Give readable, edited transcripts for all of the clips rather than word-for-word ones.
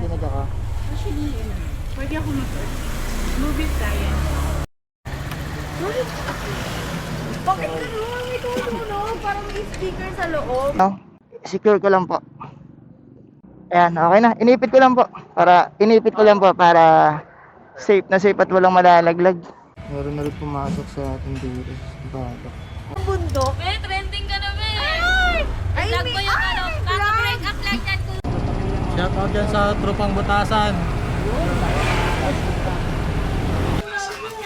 makikinig ako. Actually, pwede ako move it kaya. Bakit gano'n? May tulong mo, no? Parang may speaker sa loob. No? Secure ko lang po. Ayan, okay na. Inipit ko lang po para safe na safe at walang malalaglag. Meron na rin pumasok sa ating dito. Bago. Ang bundok. Trending ka na, be! Ay, Vlog ko yung ano, kaka-break up lang yan. Shout out dyan sa tropang butasan.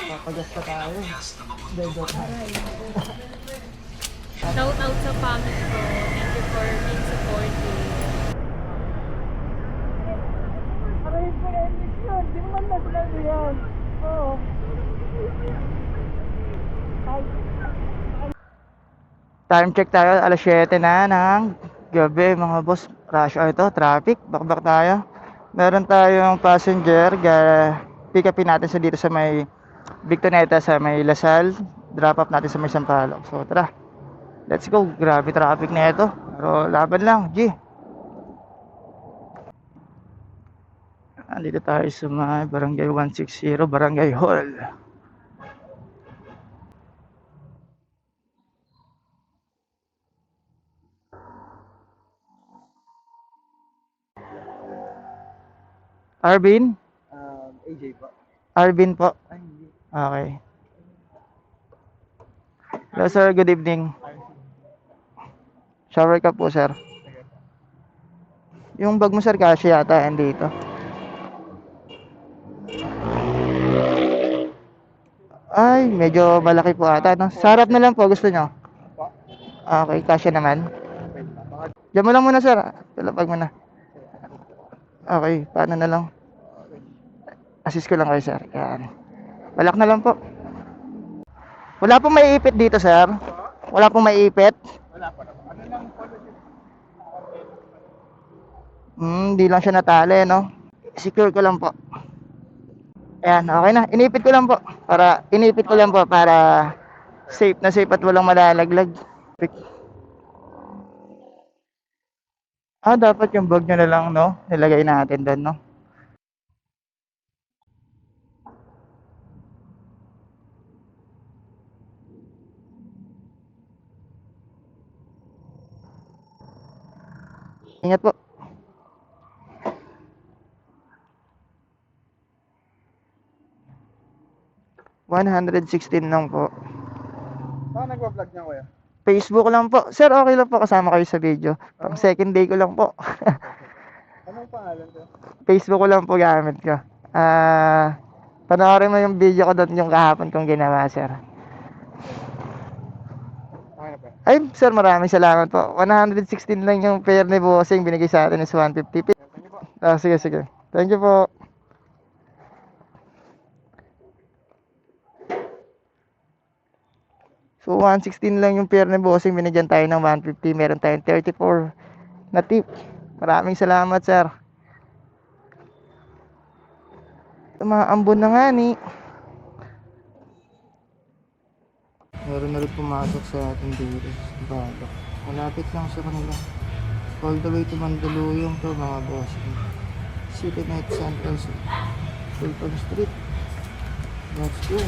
Papagas pa tayo. Shout out sa family ko. Thank you for being supportive. Di mo man naglag yan. Oo. Time check tayo, alas 7 na ng gabi mga boss. Rush hour ito, traffic, bakbak tayo. Meron tayong passenger, pick upin natin sa dito sa may Victoneta, sa may Lasal. Drop up natin sa may Sampaloc. So tara, let's go. Grabe traffic na ito, pero laban lang, G. Andito tayo sa may Barangay 160, Barangay Hall. Arvin? AJ po. Arvin po. Ay, hindi. Okay. Hello sir, good evening. Shower ka po sir. Yung bag mo sir, kasya yata andito. Ay, medyo malaki po ata, no? Sa harap na lang po, gusto nyo? Okay, kasya naman. Diyan mo lang muna sir. Talapag mo na. Okay, paano na lang? Assist ko lang kayo sir. Yan. Balak na lang po. Wala pong maiipit dito sir. Wala pong maiipit. Wala pa naman. Ano lang po? Hindi lang siya natali, no? Secure ko lang po. Ayan, okay na. Inipit ko lang po para safe na safe at walang malalaglag. Dapat yung bag nyo na lang, no? Nilagay natin doon, no? Ingat po. $116 lang po. Saan nagpa-vlog niya, kuya? Facebook lang po. Sir, okay lang po kasama kayo sa video. Pang second day ko lang po. Anong pangalan ko? Facebook ko lang po gamit ko. Panoorin mo yung video ko doon yung kahapon kong ginawa, sir. Okay na po. Ay, sir, maraming salamat po. 116 lang yung fare ni Bossing. Binigay sa atin is 150. Sige, sige. Thank you po. So, 116 lang yung fare ni Bossing. Binigyan tayo ng 150. Meron tayong 34 na tip. Maraming salamat, sir. Tumaambon na nga ni. Meron na rin pumasok sa ating dito. Bago. Malapit lang sa kanila. All the way to Mandaluyong to mga boss. City Night Central Sultan Street. Let's go.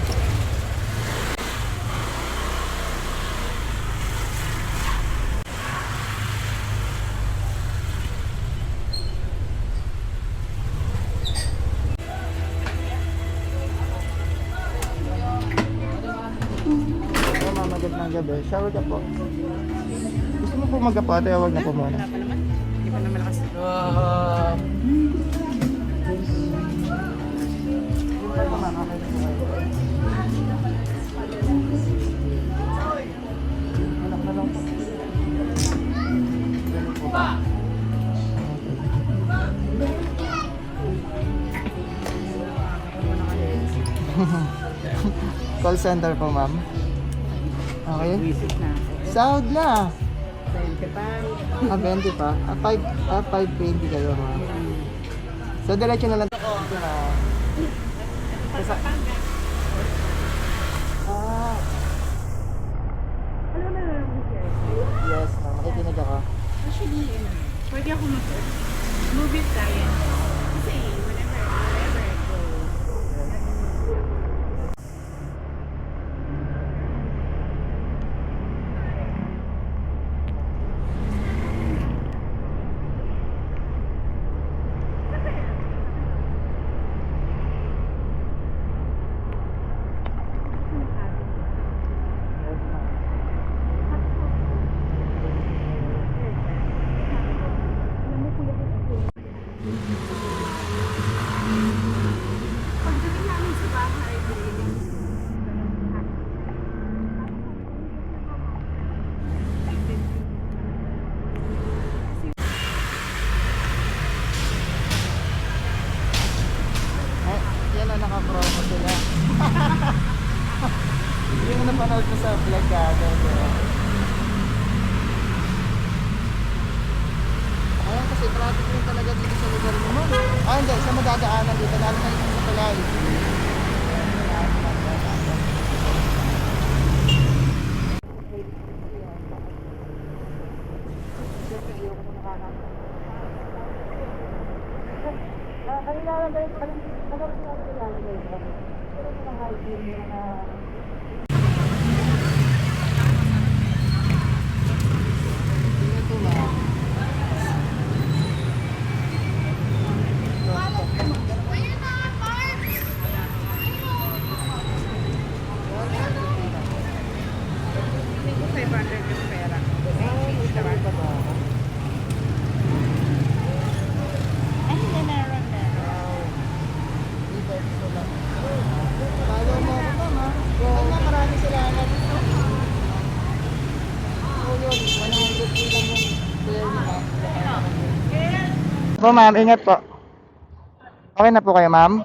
Magandang gabi. Shower ka po. Gusto mo po magkapo? Huwag na po muna. Wala pa naman. Hindi pa naman lakas. Anak na lang po. Call center po, ma'am. Okay. Visit na. Sahod na. 25. 20 pa. 520 kayo, ma'am. So, diretso na lang. Ano na lang share? Yes, ma'am. Makikinig ako. Actually, pwede ako move it kaya. Kasi vlog ka agad. Ayun kasi traffic rin talaga dito sa lugar mo, ma'am. Ah, hindi. Sa madadaanan dito. Lalo na yung sa Palay. Follow mo ako, ma'am, ha? Maraming salamat. Oh, yun. 100K lang yung clear niyo, ma'am. Po, ma'am. Ingat po. Okay na po kayo, ma'am?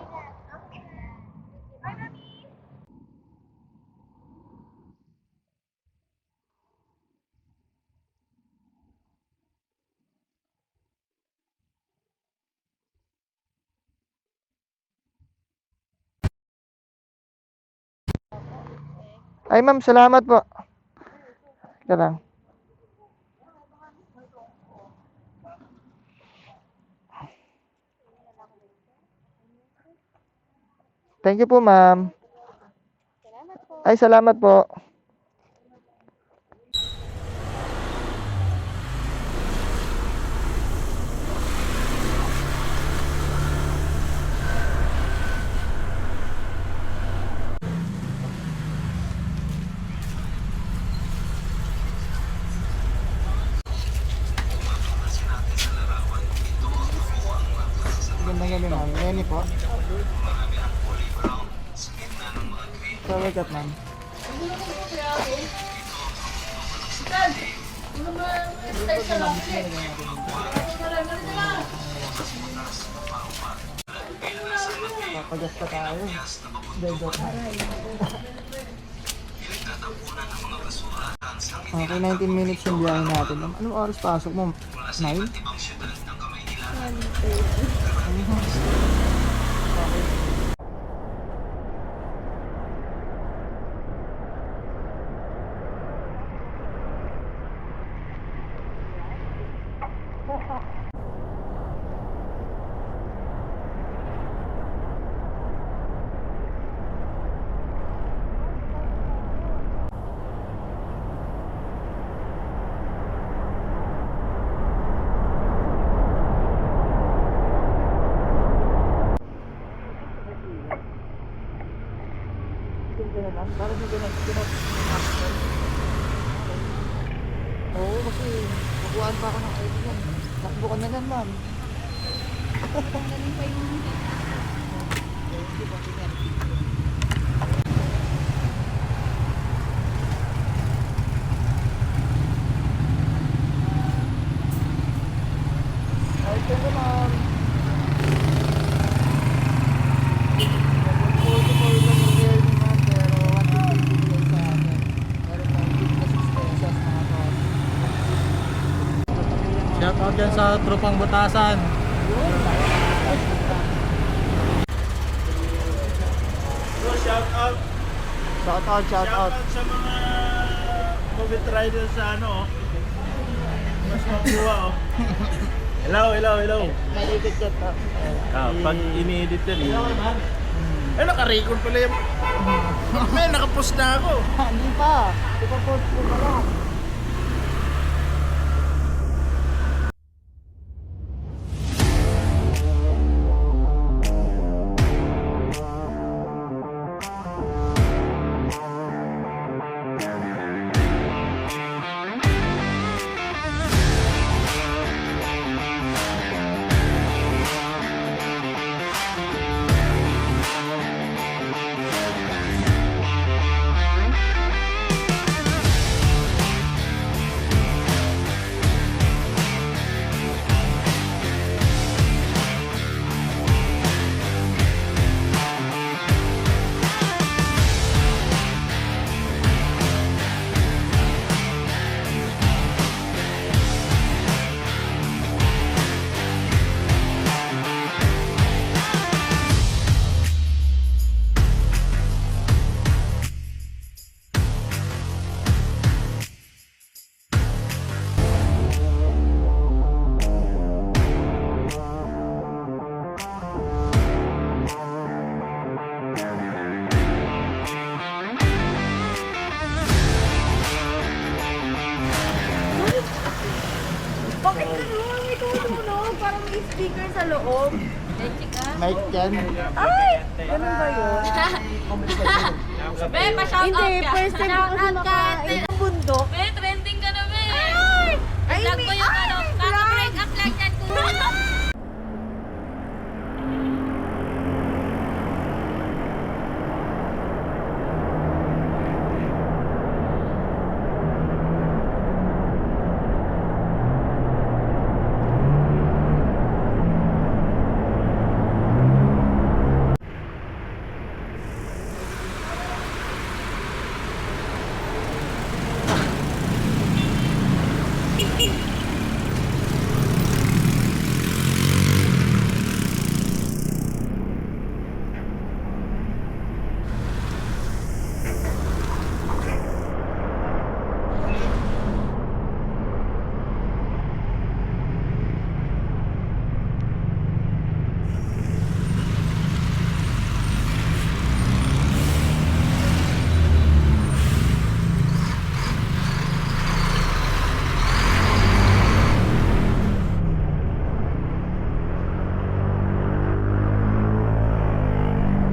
Ay, ma'am. Salamat po. Ika lang. Thank you po, ma'am. Ay, salamat po. Ganda gabi, ma'am. Lenny po. So, wake up, ma'am. Papagas pa tayo. Dedot na. Okay, 19 minutes yung biyahe natin. Ma'am, anong oras pasok mo? 9? Para di ko na Oo, kasi nakuhaan pa ako ng ID yan. Takbo ka na lang, ma'am. Galing pa yung Ay, ito, ma'am. Shout out dyan sa tropang Butasan. So, shout out. Shout out, shout Shout out. out sa mga COVID riders sa ano. Mas makuha oh. Hello, hello, hello. Maligot ka to. Pag ini-edit yan eh. Naka-record pala yung... May nakapost na ako. Hindi pa. Ipapost ko pa lang. may speaker sa loob. Mic yan. Ay! Ganun ba yun? Be, pa-shout out Hindi, ka. first time ko kasi makain ng bundok. Be, trending ka na, be. Ay, Vlog may- ko yung ano, ay, kaka-break up lang yan, kuya.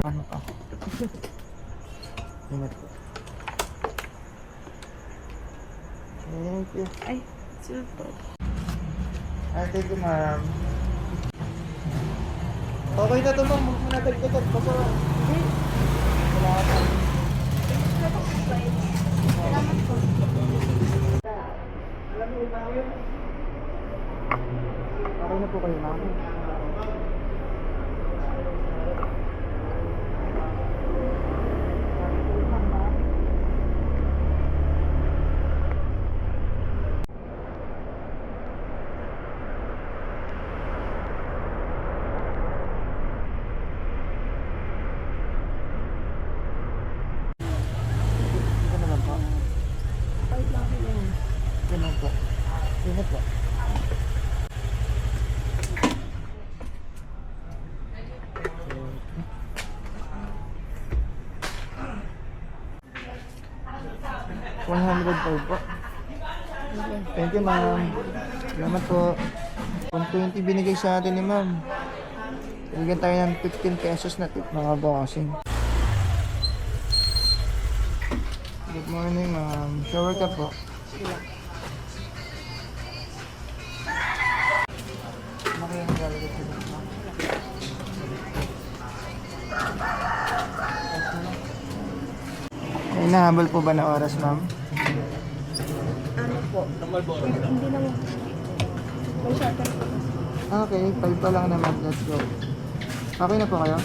Ano pa? Ingat po. Thank you. Ay, super. Thank you, ma'am. Okay na to, ma'am. Huwag mo na dagdagan. Basta, wala ka pa. Salamat po. Okay na po kayo, ma'am. Ito na lang po. Ganun po. Ingat po. $105 po. Thank you, ma'am. Salamat po. 120 binigay sa atin ni ma'am. Bigyan tayo ng 15 pesos na tip, mga bossing. Good morning, ma'am. Shower ka po. Makikinig sila, ma'am. May nahabol po ba na oras, ma'am? Ano po? Hindi naman. May shutter po. Okay, 5 pa lang naman. Let's go. Okay na po kayo?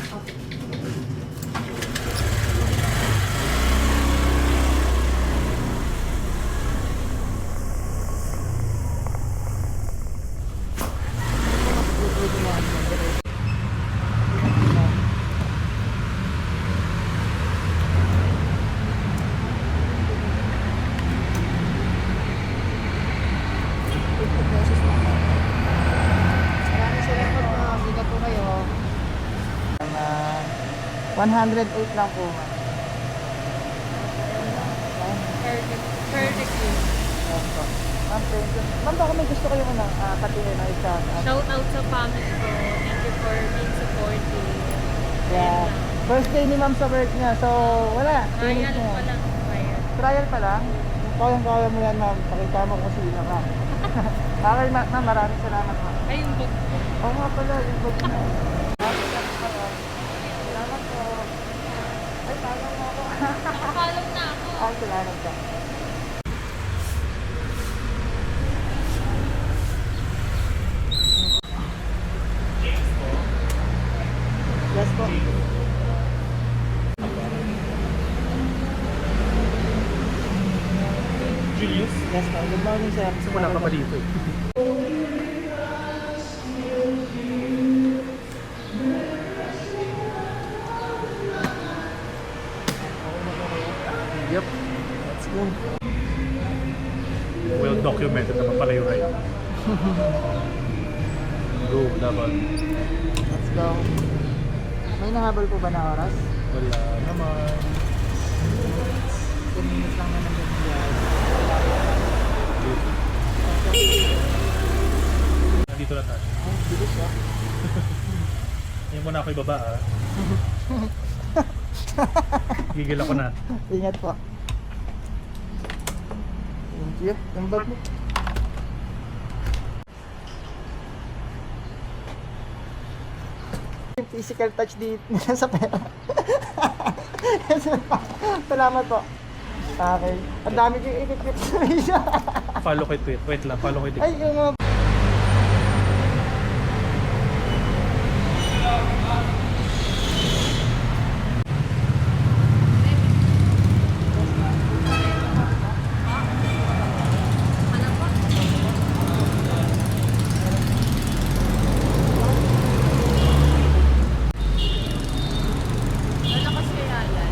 Maraming salamat po. Ingat po kayo. 108 lang po, ma'am. Perfect yun. Ma'am, thank you. Ma'am, baka may gusto kayo muna katingin na isa. Shout out sa family ko. Thank you for being supportive. Yeah. First day ni ma'am sa work niya. So, wala. Trial Finish niya. pa lang. Trial. Trial pa lang? Kayang-kaya mo yan, ma'am. Pakita mo kung sino ka. Okay, ma'am. Maraming salamat, ma'am. Ay, yung book. Oo nga pala, yung bag na. Salamat po. Ay, tayo mo ako. Follow na ako. Ay, salamat ka. Yes po. Julius? Yes po. Good morning, sir. Wala ka pa dito eh. Yep. Let's go. Well documented naman pala yung ride. Go, dapat. Let's go. May nahabol po ba na oras? Wala naman. 10 minutes lang naman yung biyahe. dito na tayo. Ang bilis ah. Hindi mo na ako ibaba ah. Gigil ako na. Ingat po. Thank you. Yung bag mo. Yung physical touch dito sa pera. Salamat po. Okay. Ang dami kong ikikip sa isa. Follow kay tweet. Wait lang, follow kay tweet. Ay, yung mga... Lalakas kaya yan.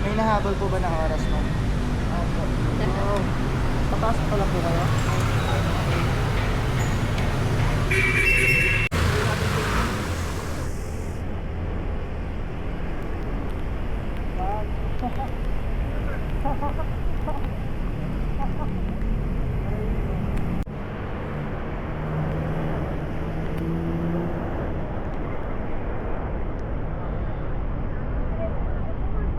May nahabol po ba ng oras mo? Opo. Oo. Papasok pa lang po kayo?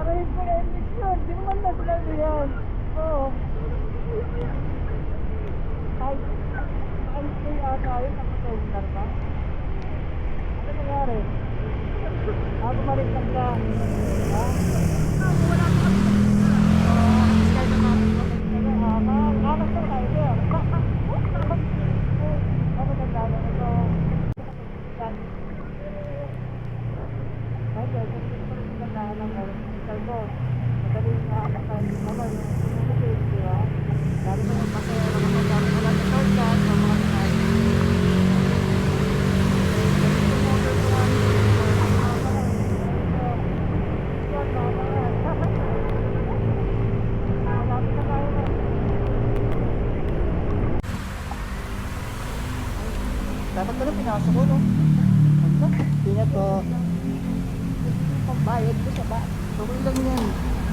Aray ko na index yun. Di naman na sila yan. Oo. Ay, ata yun. Nakaseminar ba? Ano nangyari? Bumalik lang ka. Ha? Anak na tayo sir. Ano nagdala ito? Ay, nagdala ng hospital ko. Madaling anak tayo naman yung sumukit, di ba? Dali ko yung masaya na magdala ko lang sa shortcut sa mga tayo. Dapat pala pinasok ko, no? Ingat po. Pambayad ko sa ba? Okay lang yan.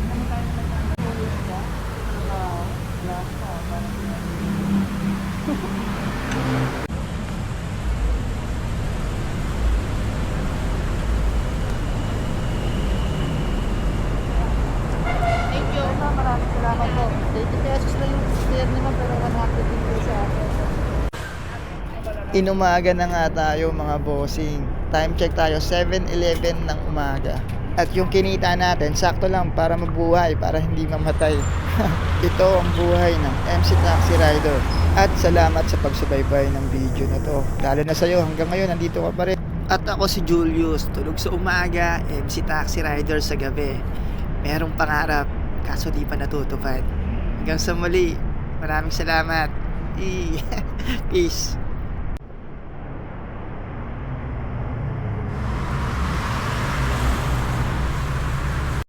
Ano tayo na nag-ulit ka? Wala ka. Parang Thank you. maraming salamat po. 80 pesos na yung share naman pero 100 din po sa akin. Inumaga na nga tayo mga bossing. Time check tayo 7:11 ng umaga. At yung kinita natin sakto lang para mabuhay, para hindi mamatay. Ito ang buhay ng MC Taxi Rider. At salamat sa pagsubaybay ng video na to. Lalo na sa'yo, hanggang ngayon nandito ka pa rin. At ako si Julius, tulog sa umaga, MC Taxi Rider sa gabi. Merong pangarap, kaso di pa natutupad. Hanggang sa muli, maraming salamat. Peace.